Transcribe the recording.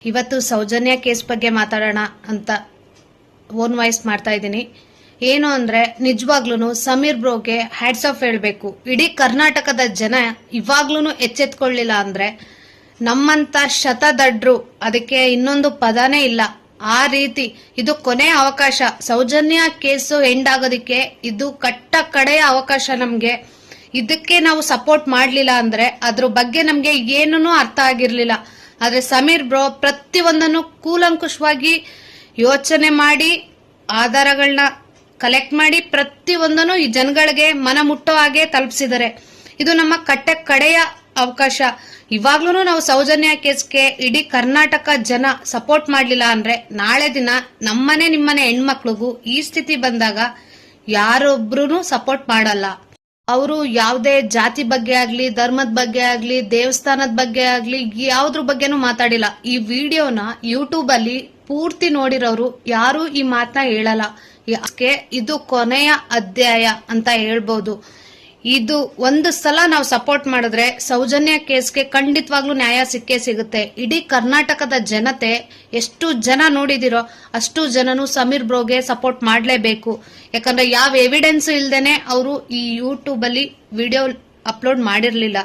ಇವತ್ತು ಸೌಜನ್ಯ ಕೇಸ್ ಬಗ್ಗೆ ಮಾತಾಡೋಣ ಅಂತ ಓನ್ ವಾಯ್ಸ್ ಮಾಡ್ತಾ ಇದ್ದೀನಿ. ಏನು ಅಂದ್ರೆ ನಿಜವಾಗ್ಲೂ ಸಮೀರ್ ಬ್ರೋಗೆ ಹ್ಯಾಟ್ಸ್ ಆಫ್ ಹೇಳ್ಬೇಕು. ಇಡೀ ಕರ್ನಾಟಕದ ಜನ ಇವಾಗ್ಲೂ ಎಚ್ಚೆತ್ಕೊಳ್ಳಿಲ್ಲ ಅಂದ್ರೆ ನಮ್ಮಂತ ಶತದಡ್ರು ಅದಕ್ಕೆ ಇನ್ನೊಂದು ಪದನೇ ಇಲ್ಲ. ಆ ರೀತಿ ಇದು ಕೊನೆ ಅವಕಾಶ. ಸೌಜನ್ಯ ಕೇಸು ಎಂಡ್ ಆಗೋದಿಕ್ಕೆ ಇದು ಕಡೆಯ ಅವಕಾಶ. ನಮ್ಗೆ ಇದಕ್ಕೆ ನಾವು ಸಪೋರ್ಟ್ ಮಾಡ್ಲಿಲ್ಲ ಅಂದ್ರೆ ಅದ್ರ ಬಗ್ಗೆ ನಮ್ಗೆ ಏನೂ ಅರ್ಥ ಆಗಿರ್ಲಿಲ್ಲ. ಆದ್ರೆ ಸಮೀರ್ ಬ್ರೋ ಪ್ರತಿಯೊಂದನ್ನು ಕೂಲಂಕುಷವಾಗಿ ಯೋಚನೆ ಮಾಡಿ ಆಧಾರಗಳನ್ನ ಕಲೆಕ್ಟ್ ಮಾಡಿ ಪ್ರತಿಯೊಂದನ್ನು ಈ ಜನಗಳಿಗೆ ಮನ ಮುಟ್ಟೋ ಹಾಗೆ ತಲುಪಿಸಿದ್ದಾರೆ. ಇದು ನಮ್ಮ ಕಡೆಯ ಅವಕಾಶ. ಇವಾಗ್ಲೂ ನಾವು ಸೌಜನ್ಯ ಕೇಸ್ಗೆ ಇಡೀ ಕರ್ನಾಟಕ ಜನ ಸಪೋರ್ಟ್ ಮಾಡ್ಲಿಲ್ಲ ಅಂದ್ರೆ ನಾಳೆ ದಿನ ನಿಮ್ಮನೆ ಹೆಣ್ಮಕ್ಳಿಗೂ ಈ ಸ್ಥಿತಿ ಬಂದಾಗ ಯಾರೊಬ್ರು ಸಪೋರ್ಟ್ ಮಾಡಲ್ಲ. ಅವರು ಯಾವುದೇ ಜಾತಿ ಬಗ್ಗೆ ಆಗ್ಲಿ, ಧರ್ಮದ ಬಗ್ಗೆ ಆಗ್ಲಿ, ದೇವಸ್ಥಾನದ ಬಗ್ಗೆ ಆಗ್ಲಿ, ಯಾವ್ದ್ರ ಬಗ್ಗೆನೂ ಮಾತಾಡಿಲ್ಲ. ಈ ವಿಡಿಯೋನ ಯೂಟ್ಯೂಬ್ ಅಲ್ಲಿ ಪೂರ್ತಿ ನೋಡಿರೋರು ಯಾರು ಈ ಮಾತನ್ನ ಹೇಳಲ್ಲ. ಯಾಕೆ ಇದು ಕೊನೆಯ ಅಧ್ಯಾಯ ಅಂತ ಹೇಳ್ಬೋದು. ಇದು ಒಂದು ಸಲ ನಾವು ಸಪೋರ್ಟ್ ಮಾಡಿದ್ರೆ ಸೌಜನ್ಯ ಕೇಸ್ಗೆ ಖಂಡಿತವಾಗ್ಲೂ ನ್ಯಾಯ ಸಿಕ್ಕೇ ಸಿಗುತ್ತೆ. ಇಡೀ ಕರ್ನಾಟಕದ ಜನತೆ ಎಷ್ಟು ಜನ ನೋಡಿದಿರೋ ಅಷ್ಟು ಜನನು ಸಮೀರ್ ಬ್ರೋಗೆ ಸಪೋರ್ಟ್ ಮಾಡಲೇಬೇಕು. ಯಾಕಂದ್ರೆ ಯಾವ ಎವಿಡೆನ್ಸ್ ಇಲ್ದೇನೆ ಅವರು ಈ ಯೂಟ್ಯೂಬ್ ಅಲ್ಲಿ ವಿಡಿಯೋ ಅಪ್ಲೋಡ್ ಮಾಡಿರ್ಲಿಲ್ಲ.